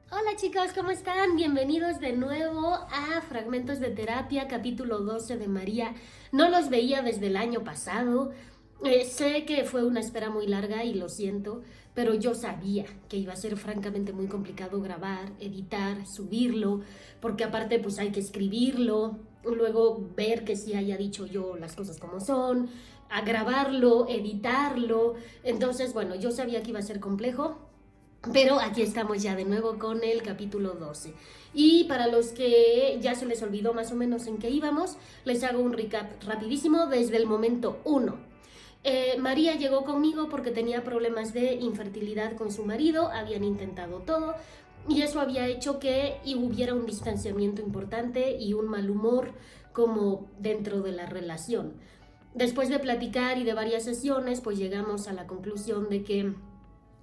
Hola chicos, ¿cómo están? Bienvenidos de nuevo a Fragmentos de Terapia, capítulo 12 de María. No los veía desde el año pasado. Sé que fue una espera muy larga y lo siento, pero yo sabía que iba a ser francamente muy complicado grabar, editar, subirlo, porque aparte pues hay que escribirlo, luego ver que sí haya dicho yo las cosas como son, a grabarlo, editarlo. Entonces, bueno, yo sabía que iba a ser complejo. Pero aquí estamos ya de nuevo con el capítulo 12. Y para los que ya se les olvidó más o menos en qué íbamos, les hago un recap rapidísimo desde el momento 1. María llegó conmigo porque tenía problemas de infertilidad con su marido, habían intentado todo y eso había hecho que hubiera un distanciamiento importante y un mal humor como dentro de la relación. Después de platicar y de varias sesiones, pues llegamos a la conclusión de que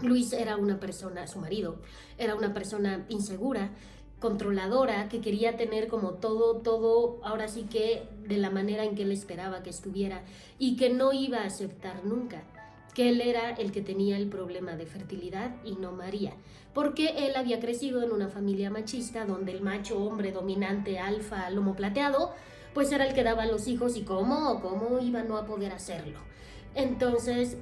Luis era una persona, su marido, era una persona insegura, controladora, que quería tener como todo, ahora sí que de la manera en que él esperaba que estuviera y que no iba a aceptar nunca, que él era el que tenía el problema de fertilidad y no María, porque él había crecido en una familia machista donde el macho hombre dominante, alfa, lomo plateado, pues era el que daba a los hijos y cómo iba no a poder hacerlo. Entonces,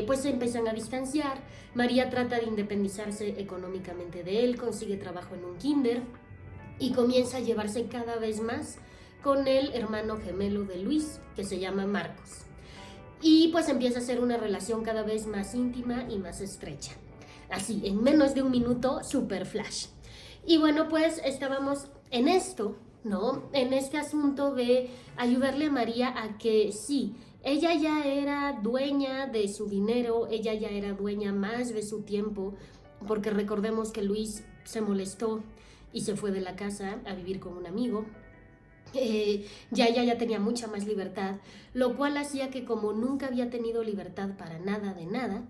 pues se empiezan a distanciar. María trata de independizarse económicamente de él, consigue trabajo en un kinder y comienza a llevarse cada vez más con el hermano gemelo de Luis, que se llama Marcos. Y pues empieza a ser una relación cada vez más íntima y más estrecha. Así, en menos de un minuto, super flash. Y bueno, pues estábamos en esto, ¿no? En este asunto de ayudarle a María a que sí, ella ya era dueña de su dinero, ella ya era dueña más de su tiempo, porque recordemos que Luis se molestó y se fue de la casa a vivir con un amigo. Ya ella ya tenía mucha más libertad, lo cual hacía que como nunca había tenido libertad para nada de nada,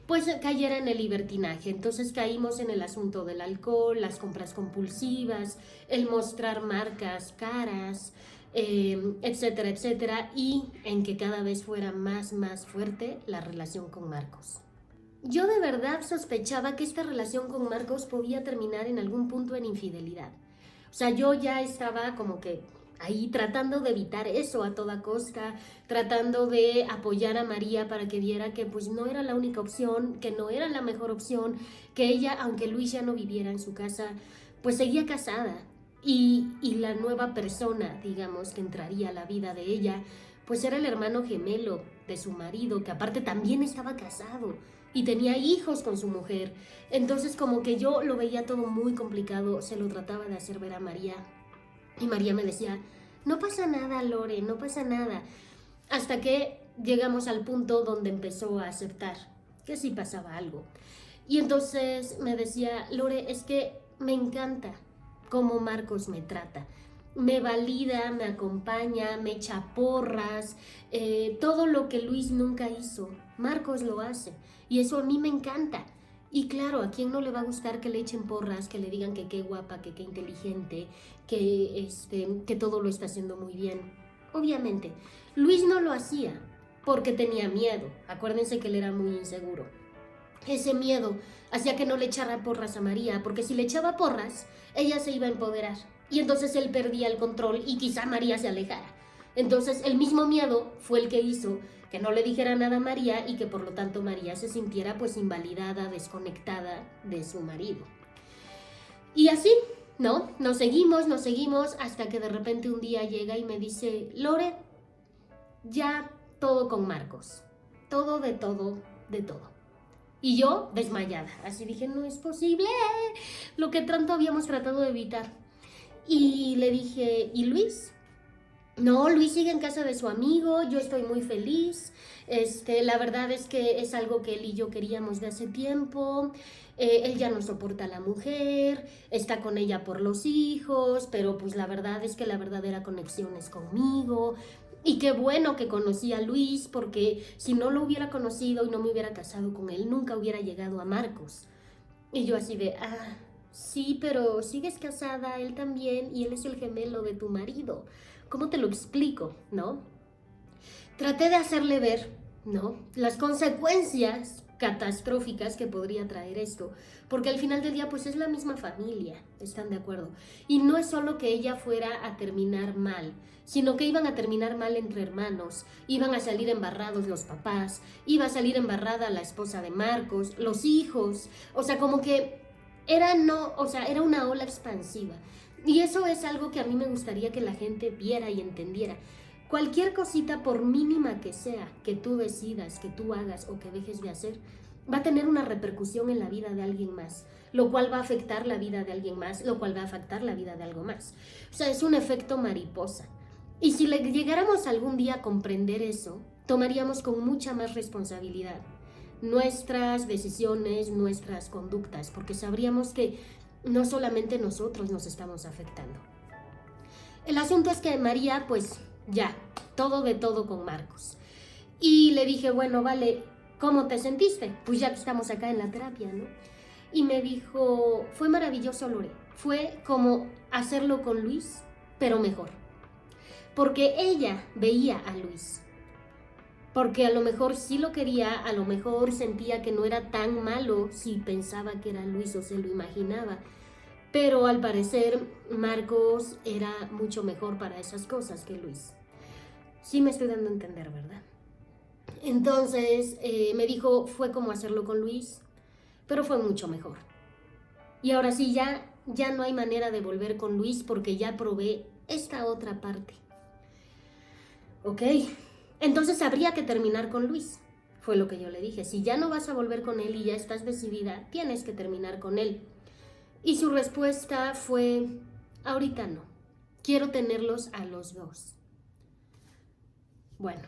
pues cayera en el libertinaje. Entonces caímos en el asunto del alcohol, las compras compulsivas, el mostrar marcas caras, etcétera, etcétera, y en que cada vez fuera más fuerte la relación con Marcos. Yo de verdad sospechaba que esta relación con Marcos podía terminar en algún punto en infidelidad. O sea, yo ya estaba como que ahí tratando de evitar eso a toda costa, tratando de apoyar a María para que viera que pues no era la única opción, que no era la mejor opción, que ella, aunque Luis ya no viviera en su casa, pues seguía casada. Y la nueva persona, digamos, que entraría a la vida de ella, pues era el hermano gemelo de su marido, que aparte también estaba casado y tenía hijos con su mujer. Entonces como que yo lo veía todo muy complicado, se lo trataba de hacer ver a María y María me decía, no pasa nada Lore, no pasa nada, hasta que llegamos al punto donde empezó a aceptar que sí pasaba algo. Y entonces me decía, Lore, es que me encanta cómo Marcos me trata. Me valida, me acompaña, me echa porras, todo lo que Luis nunca hizo, Marcos lo hace. Y eso a mí me encanta. Y claro, ¿a quién no le va a gustar que le echen porras, que le digan que qué guapa, que qué inteligente, que todo lo está haciendo muy bien? Obviamente, Luis no lo hacía porque tenía miedo. Acuérdense que él era muy inseguro. Ese miedo hacía que no le echara porras a María, porque si le echaba porras, ella se iba a empoderar. Y entonces él perdía el control y quizá María se alejara. Entonces el mismo miedo fue el que hizo que no le dijera nada a María y que por lo tanto María se sintiera pues invalidada, desconectada de su marido. Y así, ¿no? Nos seguimos hasta que de repente un día llega y me dice, Lore, ya todo con Marcos. Todo de todo, de todo. Y yo desmayada, así dije, no es posible, lo que tanto habíamos tratado de evitar. Y le dije, ¿y Luis? No, Luis sigue en casa de su amigo, yo estoy muy feliz. La verdad es que es algo que él y yo queríamos de hace tiempo. Él ya no soporta a la mujer, está con ella por los hijos, pero pues la verdad es que la verdadera conexión es conmigo. Y qué bueno que conocí a Luis, porque si no lo hubiera conocido y no me hubiera casado con él, nunca hubiera llegado a Marcos. Y yo así de, sí, pero sigues casada, él también, y él es el gemelo de tu marido. ¿Cómo te lo explico, no? Traté de hacerle ver, ¿no? Las consecuencias catastróficas que podría traer esto, porque al final del día pues es la misma familia, ¿están de acuerdo? Y no es solo que ella fuera a terminar mal, sino que iban a terminar mal entre hermanos, iban a salir embarrados los papás, iba a salir embarrada la esposa de Marcos, los hijos, o sea, como que era una ola expansiva. Y eso es algo que a mí me gustaría que la gente viera y entendiera. Cualquier cosita, por mínima que sea, que tú decidas, que tú hagas o que dejes de hacer, va a tener una repercusión en la vida de alguien más, lo cual va a afectar la vida de alguien más, lo cual va a afectar la vida de algo más. O sea, es un efecto mariposa. Y si llegáramos algún día a comprender eso, tomaríamos con mucha más responsabilidad nuestras decisiones, nuestras conductas, porque sabríamos que no solamente nosotros nos estamos afectando. El asunto es que María, pues ya, todo de todo con Marcos. Y le dije, bueno, vale, ¿cómo te sentiste? Pues ya que estamos acá en la terapia, ¿no? Y me dijo, fue maravilloso, Lore. Fue como hacerlo con Luis, pero mejor. Porque ella veía a Luis. Porque a lo mejor sí lo quería, a lo mejor sentía que no era tan malo si pensaba que era Luis o se lo imaginaba. Pero al parecer Marcos era mucho mejor para esas cosas que Luis. Sí me estoy dando a entender, ¿verdad? Entonces me dijo, fue como hacerlo con Luis, pero fue mucho mejor. Y ahora sí, ya no hay manera de volver con Luis porque ya probé esta otra parte. Ok, entonces habría que terminar con Luis. Fue lo que yo le dije. Si ya no vas a volver con él y ya estás decidida, tienes que terminar con él. Y su respuesta fue, ahorita no. Quiero tenerlos a los dos. Bueno,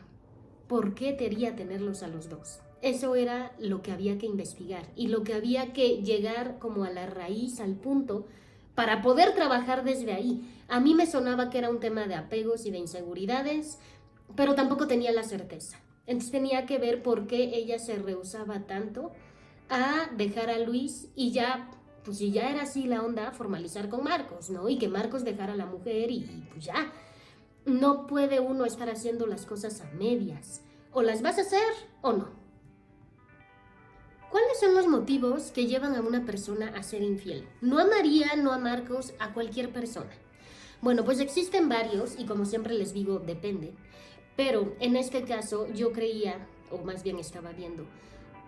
¿por qué quería tenerlos a los dos? Eso era lo que había que investigar y lo que había que llegar como a la raíz, al punto, para poder trabajar desde ahí. A mí me sonaba que era un tema de apegos y de inseguridades, pero tampoco tenía la certeza. Entonces tenía que ver por qué ella se rehusaba tanto a dejar a Luis y ya, pues si ya era así la onda, formalizar con Marcos, ¿no? Y que Marcos dejara a la mujer y pues ya. No puede uno estar haciendo las cosas a medias. O las vas a hacer o no. ¿Cuáles son los motivos que llevan a una persona a ser infiel? No a María, no a Marcos, a cualquier persona. Bueno, pues existen varios y como siempre les digo, depende. Pero en este caso yo creía, o más bien estaba viendo,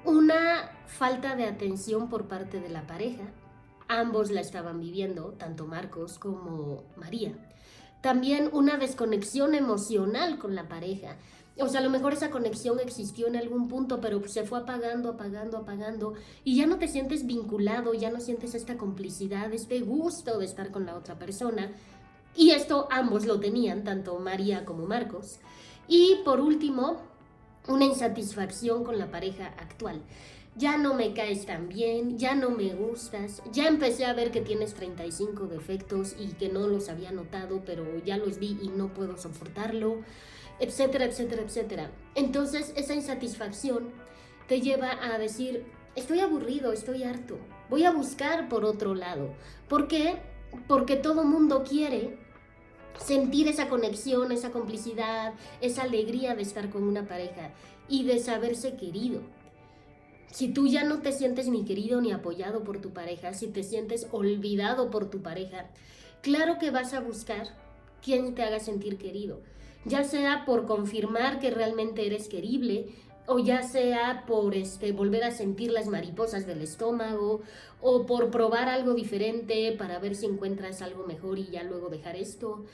una falta de atención por parte de la pareja. Ambos la estaban viviendo, tanto Marcos como María. También una desconexión emocional con la pareja. O sea, a lo mejor esa conexión existió en algún punto, pero se fue apagando y ya no te sientes vinculado, ya no sientes esta complicidad, este gusto de estar con la otra persona. Y esto ambos lo tenían, tanto María como Marcos. Y por último, una insatisfacción con la pareja actual. Ya no me caes tan bien, ya no me gustas, ya empecé a ver que tienes 35 defectos y que no los había notado, pero ya los vi y no puedo soportarlo, etcétera, etcétera, etcétera. Entonces esa insatisfacción te lleva a decir, estoy aburrido, estoy harto, voy a buscar por otro lado. ¿Por qué? Porque todo mundo quiere sentir esa conexión, esa complicidad, esa alegría de estar con una pareja y de saberse querido. Si tú ya no te sientes ni querido ni apoyado por tu pareja, si te sientes olvidado por tu pareja, claro que vas a buscar quien te haga sentir querido, ya sea por confirmar que realmente eres querible, o ya sea por volver a sentir las mariposas del estómago, o por probar algo diferente para ver si encuentras algo mejor y ya luego dejar esto,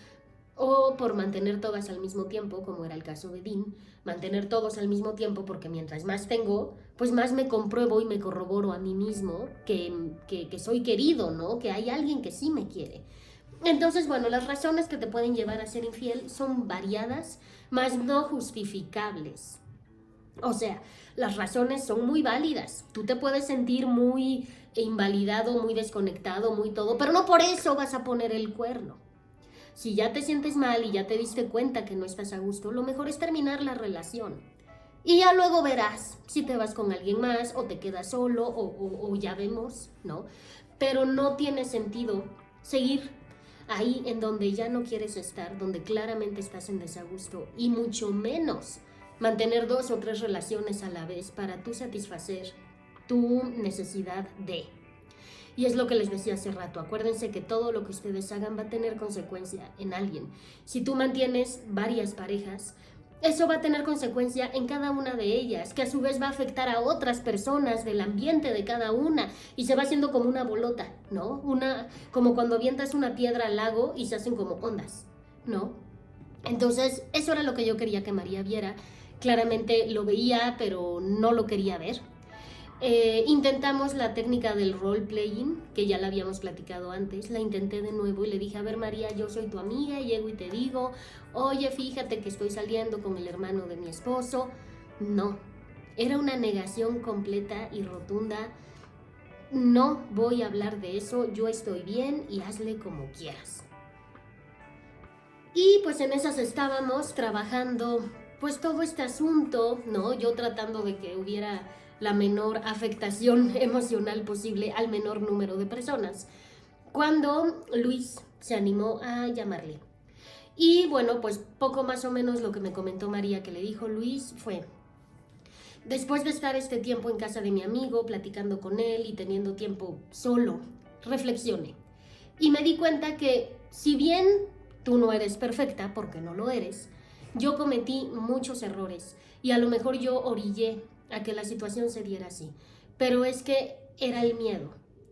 o por mantener todas al mismo tiempo, como era el caso de Dean, mantener todos al mismo tiempo porque mientras más tengo, pues más me compruebo y me corroboro a mí mismo que soy querido, ¿no? Que hay alguien que sí me quiere. Entonces, bueno, las razones que te pueden llevar a ser infiel son variadas, mas no justificables. O sea, las razones son muy válidas. Tú te puedes sentir muy invalidado, muy desconectado, muy todo, pero no por eso vas a poner el cuerno. Si ya te sientes mal y ya te diste cuenta que no estás a gusto, lo mejor es terminar la relación. Y ya luego verás si te vas con alguien más o te quedas solo o ya vemos, ¿no? Pero no tiene sentido seguir ahí en donde ya no quieres estar, donde claramente estás en desagusto y mucho menos mantener 2 o 3 relaciones a la vez para tú satisfacer tu necesidad de. Y es lo que les decía hace rato, acuérdense que todo lo que ustedes hagan va a tener consecuencia en alguien. Si tú mantienes varias parejas, eso va a tener consecuencia en cada una de ellas, que a su vez va a afectar a otras personas del ambiente de cada una y se va haciendo como una bolota, ¿no? Como cuando avientas una piedra al lago y se hacen como ondas, ¿no? Entonces, eso era lo que yo quería que María viera. Claramente lo veía, pero no lo quería ver. Intentamos la técnica del role-playing, que ya la habíamos platicado antes. La intenté de nuevo y le dije, a ver María, yo soy tu amiga, llego y te digo, oye, fíjate que estoy saliendo con el hermano de mi esposo. No, era una negación completa y rotunda. No voy a hablar de eso, yo estoy bien y hazle como quieras. Y pues en esas estábamos trabajando pues todo este asunto, ¿no? Yo tratando de que hubiera la menor afectación emocional posible al menor número de personas, cuando Luis se animó a llamarle. Y bueno, pues poco más o menos lo que me comentó María que le dijo Luis fue: después de estar este tiempo en casa de mi amigo, platicando con él y teniendo tiempo solo, reflexioné. Y me di cuenta que si bien tú no eres perfecta, porque no lo eres, yo cometí muchos errores y a lo mejor yo orillé a que la situación se diera así. Pero es que era el miedo.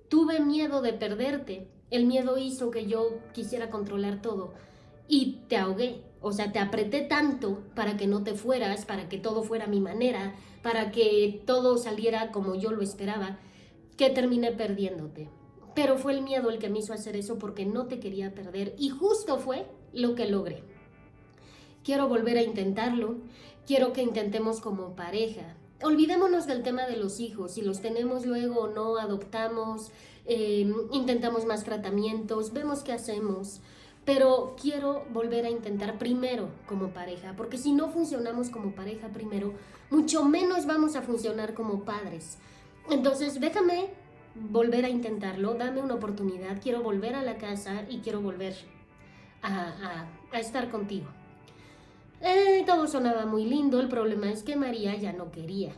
Tuve miedo de perderte. El miedo hizo que yo quisiera controlar todo y te ahogué. O sea, te apreté tanto para que no te fueras, para que todo fuera a mi manera, para que todo saliera como yo lo esperaba, que terminé perdiéndote. Pero fue el miedo el que me hizo hacer eso porque no te quería perder y justo fue lo que logré. Quiero volver a intentarlo, quiero que intentemos como pareja. Olvidémonos del tema de los hijos, si los tenemos luego o no, adoptamos, intentamos más tratamientos, vemos qué hacemos. Pero quiero volver a intentar primero como pareja, porque si no funcionamos como pareja primero, mucho menos vamos a funcionar como padres. Entonces déjame volver a intentarlo, dame una oportunidad, quiero volver a la casa y quiero volver a estar contigo. Todo sonaba muy lindo, el problema es que María ya no quería.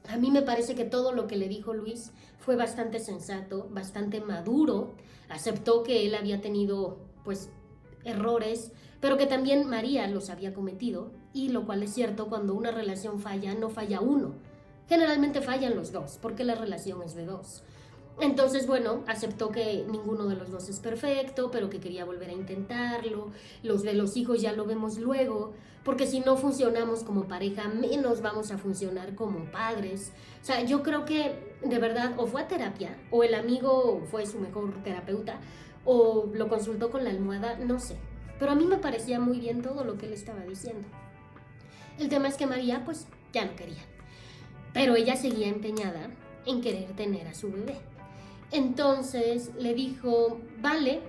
A mí me parece que todo lo que le dijo Luis fue bastante sensato, bastante maduro, aceptó que él había tenido pues errores, pero que también María los había cometido, y lo cual es cierto, cuando una relación falla, no falla uno, generalmente fallan los dos, porque la relación es de dos. Entonces, bueno, aceptó que ninguno de los dos es perfecto, pero que quería volver a intentarlo. Los de los hijos ya lo vemos luego, porque si no funcionamos como pareja, menos vamos a funcionar como padres. O sea, yo creo que de verdad o fue a terapia, o el amigo fue su mejor terapeuta, o lo consultó con la almohada, no sé. Pero a mí me parecía muy bien todo lo que él estaba diciendo. El tema es que María, pues, ya no quería. Pero ella seguía empeñada en querer tener a su bebé. Entonces le dijo, vale,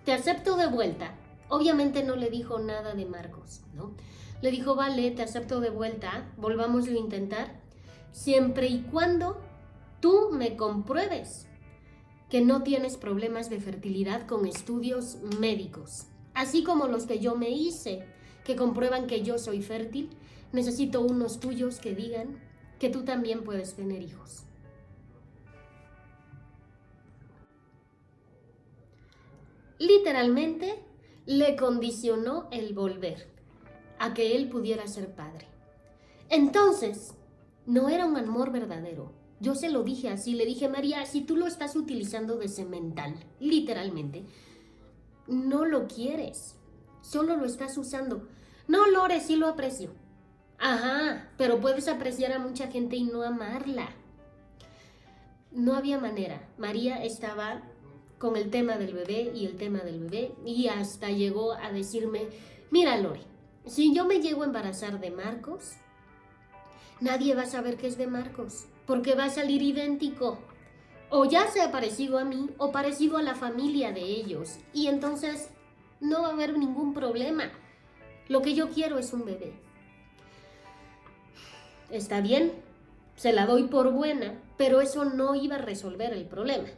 te acepto de vuelta. Obviamente no le dijo nada de Marcos, ¿no? Le dijo, vale, te acepto de vuelta, volvámoslo a intentar, siempre y cuando tú me compruebes que no tienes problemas de fertilidad con estudios médicos, así como los que yo me hice, que comprueban que yo soy fértil. Necesito unos tuyos que digan que tú también puedes tener hijos. Literalmente le condicionó el volver a que él pudiera ser padre. Entonces, no era un amor verdadero. Yo se lo dije así, le dije, María, si tú lo estás utilizando de semental, literalmente, no lo quieres, solo lo estás usando. No, Lore, sí lo aprecio. Ajá, pero puedes apreciar a mucha gente y no amarla. No había manera. María estaba con el tema del bebé y hasta llegó a decirme, mira Lore, si yo me llego a embarazar de Marcos, nadie va a saber que es de Marcos, porque va a salir idéntico, o ya sea parecido a mí o parecido a la familia de ellos, y entonces no va a haber ningún problema. Lo que yo quiero es un bebé. Está bien, se la doy por buena, pero eso no iba a resolver el problema.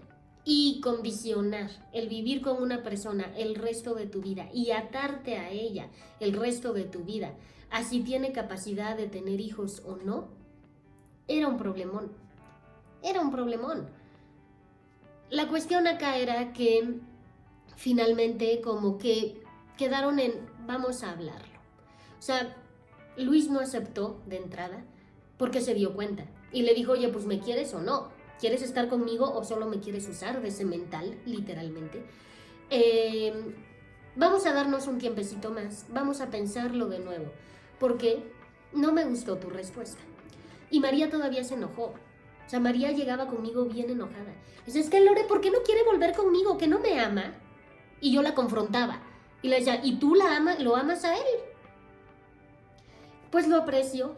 Y condicionar el vivir con una persona el resto de tu vida y atarte a ella el resto de tu vida, así tiene capacidad de tener hijos o no, era un problemón. Era un problemón. La cuestión acá era que finalmente como que quedaron en vamos a hablarlo. O sea, Luis no aceptó de entrada porque se dio cuenta y le dijo, oye, pues ¿me quieres o no? ¿Quieres estar conmigo o solo me quieres usar de cemental, literalmente? Vamos a darnos un tiempecito más, vamos a pensarlo de nuevo, porque no me gustó tu respuesta. Y María todavía se enojó. O sea, María llegaba conmigo bien enojada. Dice, es que Lore, ¿por qué no quiere volver conmigo? ¿Que no me ama? Y yo la confrontaba. Y le decía, ¿y tú lo amas a él? Pues lo aprecio,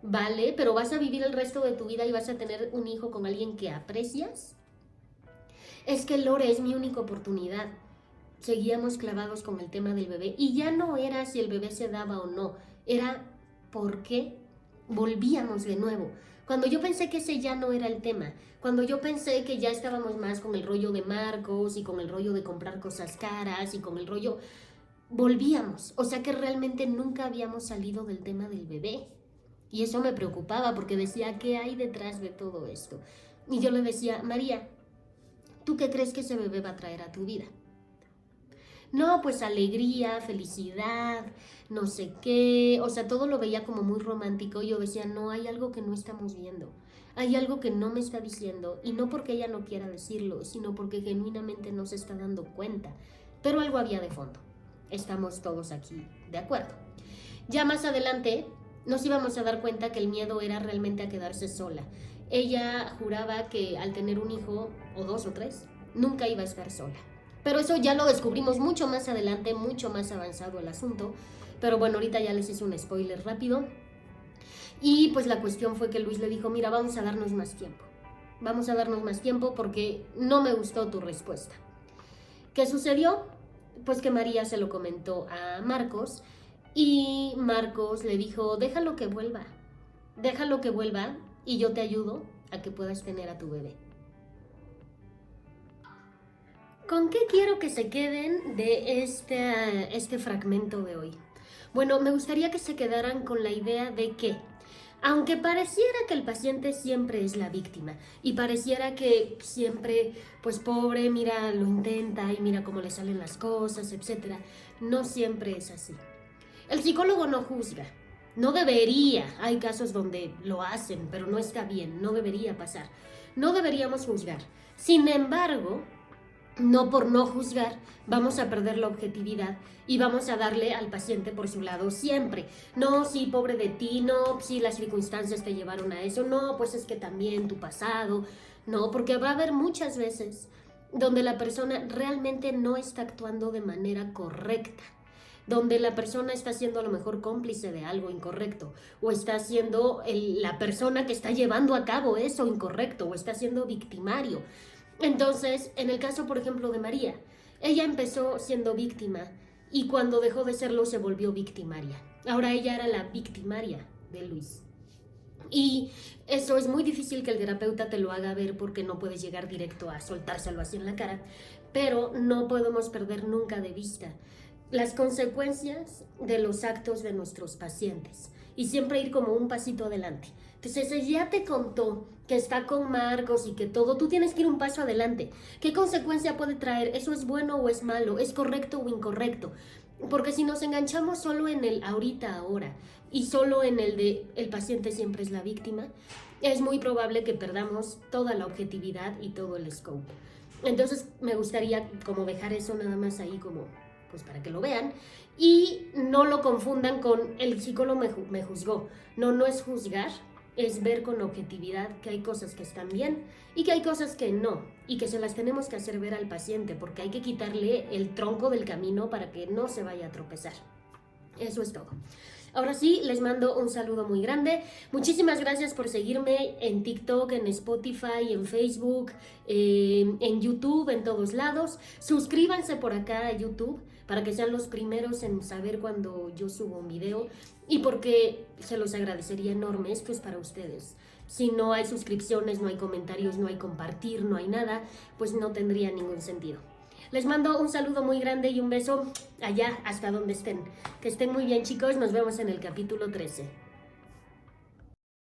vale, pero ¿vas a vivir el resto de tu vida y vas a tener un hijo con alguien que aprecias? Es que Lore es mi única oportunidad. Seguíamos clavados con el tema del bebé y ya no era si el bebé se daba o no, era por qué volvíamos de nuevo. Cuando yo pensé que ese ya no era el tema, cuando yo pensé que ya estábamos más con el rollo de Marcos y con el rollo de comprar cosas caras y con el rollo, volvíamos. O sea que realmente nunca habíamos salido del tema del bebé. Y eso me preocupaba porque decía, ¿qué hay detrás de todo esto? Y yo le decía, María, ¿tú qué crees que ese bebé va a traer a tu vida? No, pues alegría, felicidad, no sé qué, o sea, todo lo veía como muy romántico. Yo decía, no, hay algo que no estamos viendo, hay algo que no me está diciendo, y no porque ella no quiera decirlo, sino porque genuinamente no se está dando cuenta, pero algo había de fondo. Estamos todos aquí de acuerdo. Ya más adelante nos íbamos a dar cuenta que el miedo era realmente a quedarse sola. Ella juraba que al tener un hijo, o 2 o 3, nunca iba a estar sola. Pero eso ya lo descubrimos mucho más adelante, mucho más avanzado el asunto. Pero bueno, ahorita ya les hice un spoiler rápido. Y pues la cuestión fue que Luis le dijo, mira, vamos a darnos más tiempo. Vamos a darnos más tiempo porque no me gustó tu respuesta. ¿Qué sucedió? Pues que María se lo comentó a Marcos y Marcos le dijo, déjalo que vuelva y yo te ayudo a que puedas tener a tu bebé. ¿Con qué quiero que se queden de este fragmento de hoy? Bueno, me gustaría que se quedaran con la idea de que, aunque pareciera que el paciente siempre es la víctima y pareciera que siempre, pues pobre, mira, lo intenta y mira cómo le salen las cosas, etc., no siempre es así. El psicólogo no juzga, no debería, hay casos donde lo hacen, pero no está bien, no debería pasar, no deberíamos juzgar. Sin embargo, no por no juzgar vamos a perder la objetividad y vamos a darle al paciente por su lado siempre. No, sí, pobre de ti, no, sí, las circunstancias te llevaron a eso, no, pues es que también tu pasado, no, porque va a haber muchas veces donde la persona realmente no está actuando de manera correcta, donde la persona está siendo a lo mejor cómplice de algo incorrecto, o está siendo la persona que está llevando a cabo eso incorrecto, o está siendo victimario. Entonces, en el caso, por ejemplo, de María, ella empezó siendo víctima y cuando dejó de serlo se volvió victimaria. Ahora ella era la victimaria de Luis. Y eso es muy difícil que el terapeuta te lo haga ver porque no puedes llegar directo a soltárselo así en la cara, pero no podemos perder nunca de vista las consecuencias de los actos de nuestros pacientes y siempre ir como un pasito adelante. Entonces, si ya te contó que está con Marcos y que todo, tú tienes que ir un paso adelante. ¿Qué consecuencia puede traer? ¿Eso es bueno o es malo? ¿Es correcto o incorrecto? Porque si nos enganchamos solo en el ahorita, ahora, y solo en el de el paciente siempre es la víctima, es muy probable que perdamos toda la objetividad y todo el scope. Entonces, me gustaría como dejar eso nada más ahí como, pues para que lo vean, y no lo confundan con el psicólogo me juzgó. No, no es juzgar, es ver con objetividad que hay cosas que están bien y que hay cosas que no, y que se las tenemos que hacer ver al paciente porque hay que quitarle el tronco del camino para que no se vaya a tropezar. Eso es todo. Ahora sí, les mando un saludo muy grande. Muchísimas gracias por seguirme en TikTok, en Spotify, en Facebook, en YouTube, en todos lados. Suscríbanse por acá a YouTube para que sean los primeros en saber cuando yo subo un video y porque se los agradecería enorme. Esto es para ustedes. Si no hay suscripciones, no hay comentarios, no hay compartir, no hay nada, pues no tendría ningún sentido. Les mando un saludo muy grande y un beso allá hasta donde estén. Que estén muy bien, chicos. Nos vemos en el capítulo 13.